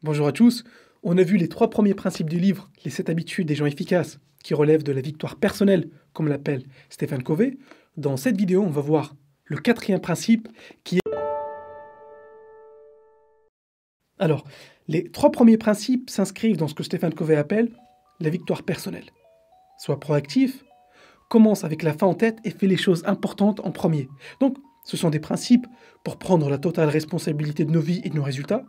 Bonjour à tous. On a vu les 3 premiers principes du livre, les 7 habitudes des gens efficaces, qui relèvent de la victoire personnelle, comme l'appelle Stephen Covey. Dans cette vidéo, on va voir le 4e principe qui est... Alors, les 3 premiers principes s'inscrivent dans ce que Stephen Covey appelle la victoire personnelle. Sois proactif, commence avec la fin en tête et fais les choses importantes en premier. Donc, ce sont des principes pour prendre la totale responsabilité de nos vies et de nos résultats,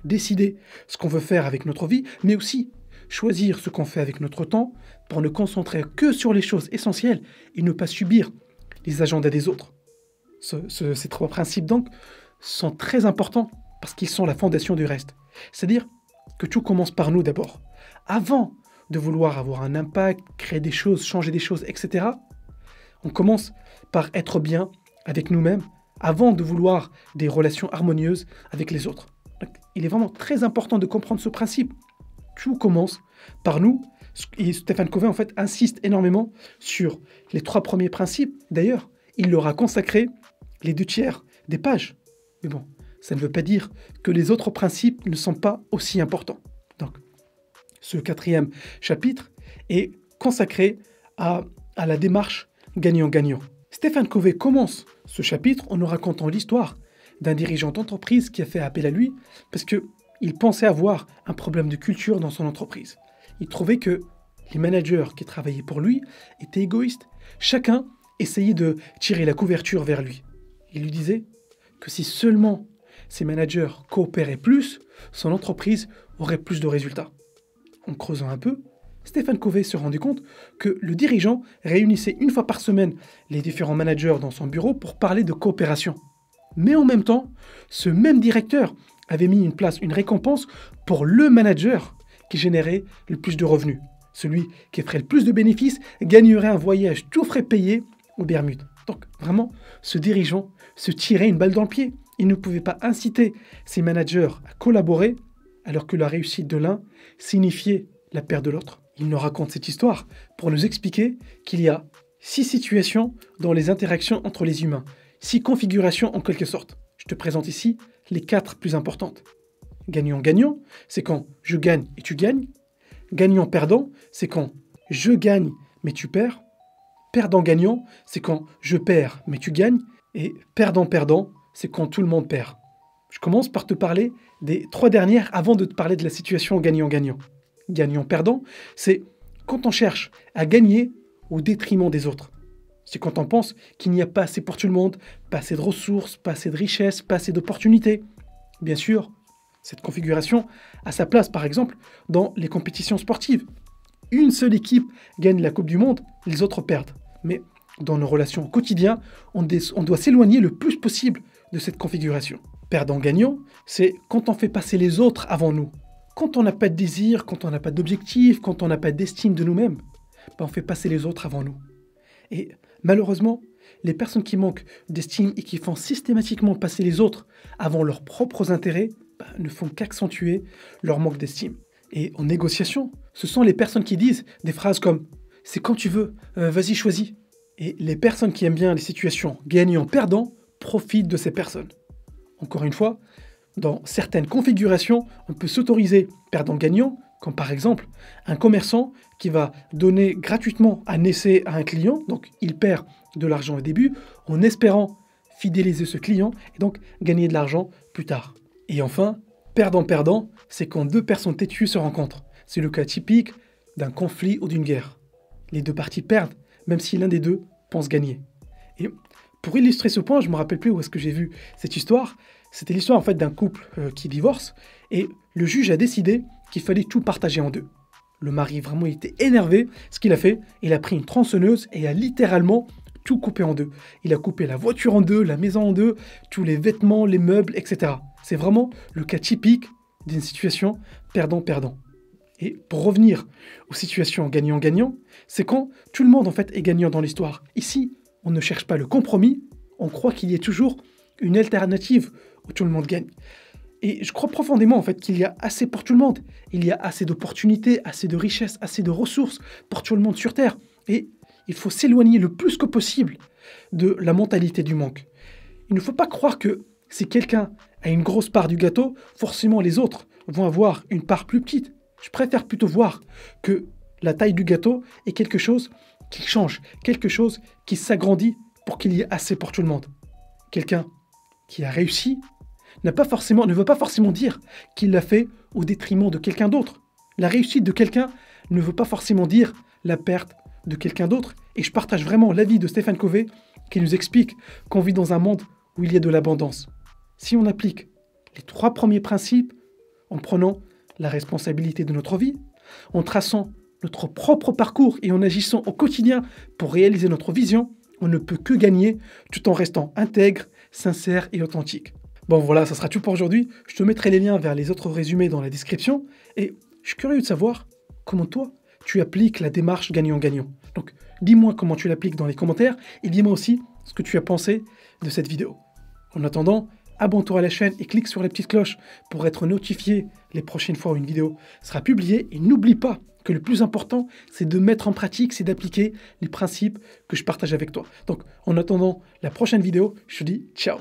décider ce qu'on veut faire avec notre vie, mais aussi choisir ce qu'on fait avec notre temps pour ne concentrer que sur les choses essentielles et ne pas subir les agendas des autres. Ces 3 principes, donc, sont très importants parce qu'ils sont la fondation du reste. C'est-à-dire que tout commence par nous d'abord. Avant de vouloir avoir un impact, créer des choses, changer des choses, etc., on commence par être bien avec nous-mêmes avant de vouloir des relations harmonieuses avec les autres. Donc, il est vraiment très important de comprendre ce principe. Tout commence par nous. Et Stephen Covey, en fait, insiste énormément sur les 3 premiers principes. D'ailleurs, il leur a consacré les 2 tiers des pages. Mais bon, ça ne veut pas dire que les autres principes ne sont pas aussi importants. Donc, ce 4e chapitre est consacré à la démarche gagnant-gagnant. Stephen Covey commence ce chapitre en nous racontant l'histoire d'un dirigeant d'entreprise qui a fait appel à lui parce qu'il pensait avoir un problème de culture dans son entreprise. Il trouvait que les managers qui travaillaient pour lui étaient égoïstes. Chacun essayait de tirer la couverture vers lui. Il lui disait que si seulement ses managers coopéraient plus, son entreprise aurait plus de résultats. En creusant un peu, Stephen Covey se rendait compte que le dirigeant réunissait 1 fois par semaine les différents managers dans son bureau pour parler de coopération. Mais en même temps, ce même directeur avait mis une récompense pour le manager qui générait le plus de revenus. Celui qui ferait le plus de bénéfices gagnerait un voyage tout frais payé aux Bermudes. Donc vraiment, ce dirigeant se tirait une balle dans le pied. Il ne pouvait pas inciter ses managers à collaborer alors que la réussite de l'un signifiait la perte de l'autre. Il nous raconte cette histoire pour nous expliquer qu'il y a 6 situations dans les interactions entre les humains. 6 configurations en quelque sorte. Je te présente ici les 4 plus importantes. Gagnant-gagnant, c'est quand je gagne et tu gagnes. Gagnant-perdant, c'est quand je gagne mais tu perds. Perdant-gagnant, c'est quand je perds mais tu gagnes. Et perdant-perdant, c'est quand tout le monde perd. Je commence par te parler des 3 dernières avant de te parler de la situation gagnant-gagnant. Gagnant-perdant, c'est quand on cherche à gagner au détriment des autres. C'est quand on pense qu'il n'y a pas assez pour tout le monde, pas assez de ressources, pas assez de richesses, pas assez d'opportunités. Bien sûr, cette configuration a sa place, par exemple, dans les compétitions sportives. Une seule équipe gagne la Coupe du Monde, les autres perdent. Mais dans nos relations au quotidien, on doit s'éloigner le plus possible de cette configuration. Perdant-gagnant, c'est quand on fait passer les autres avant nous. Quand on n'a pas de désir, quand on n'a pas d'objectif, quand on n'a pas d'estime de nous-mêmes, on fait passer les autres avant nous. Et malheureusement, les personnes qui manquent d'estime et qui font systématiquement passer les autres avant leurs propres intérêts ne font qu'accentuer leur manque d'estime. Et en négociation, ce sont les personnes qui disent des phrases comme « c'est quand tu veux, vas-y choisis ». Et les personnes qui aiment bien les situations gagnant-perdant profitent de ces personnes. Encore une fois, dans certaines configurations, on peut s'autoriser perdant-gagnant, comme par exemple un commerçant qui va donner gratuitement un essai à un client, donc il perd de l'argent au début, en espérant fidéliser ce client et donc gagner de l'argent plus tard. Et enfin, perdant-perdant, c'est quand 2 personnes têtues se rencontrent. C'est le cas typique d'un conflit ou d'une guerre. Les 2 parties perdent, même si l'un des 2 pense gagner. Et pour illustrer ce point, je ne me rappelle plus où est-ce que j'ai vu cette histoire. C'était l'histoire en fait d'un couple qui divorce et le juge a décidé qu'il fallait tout partager en 2. Le mari vraiment il était énervé. Ce qu'il a fait, il a pris une tronçonneuse et a littéralement tout coupé en 2. Il a coupé la voiture en 2, la maison en 2, tous les vêtements, les meubles, etc. C'est vraiment le cas typique d'une situation perdant-perdant. Et pour revenir aux situations gagnant-gagnant, c'est quand tout le monde en fait est gagnant dans l'histoire. Ici, on ne cherche pas le compromis, on croit qu'il y ait toujours une alternative où tout le monde gagne. Et je crois profondément en fait qu'il y a assez pour tout le monde. Il y a assez d'opportunités, assez de richesses, assez de ressources pour tout le monde sur Terre. Et il faut s'éloigner le plus que possible de la mentalité du manque. Il ne faut pas croire que si quelqu'un a une grosse part du gâteau, forcément les autres vont avoir une part plus petite. Je préfère plutôt voir que la taille du gâteau est quelque chose qui change, quelque chose qui s'agrandit pour qu'il y ait assez pour tout le monde. Quelqu'un qui a réussi ne veut pas forcément dire qu'il l'a fait au détriment de quelqu'un d'autre. La réussite de quelqu'un ne veut pas forcément dire la perte de quelqu'un d'autre. Et je partage vraiment l'avis de Stephen Covey qui nous explique qu'on vit dans un monde où il y a de l'abondance. Si on applique les 3 premiers principes en prenant la responsabilité de notre vie, en traçant notre propre parcours et en agissant au quotidien pour réaliser notre vision, on ne peut que gagner tout en restant intègre, sincère et authentique. Bon voilà, ça sera tout pour aujourd'hui. Je te mettrai les liens vers les autres résumés dans la description et je suis curieux de savoir comment toi, tu appliques la démarche gagnant-gagnant. Donc dis-moi comment tu l'appliques dans les commentaires et dis-moi aussi ce que tu as pensé de cette vidéo. En attendant, abonne-toi à la chaîne et clique sur la petite cloche pour être notifié les prochaines fois où une vidéo sera publiée. Et n'oublie pas que le plus important, c'est de mettre en pratique, c'est d'appliquer les principes que je partage avec toi. Donc en attendant la prochaine vidéo, je te dis ciao.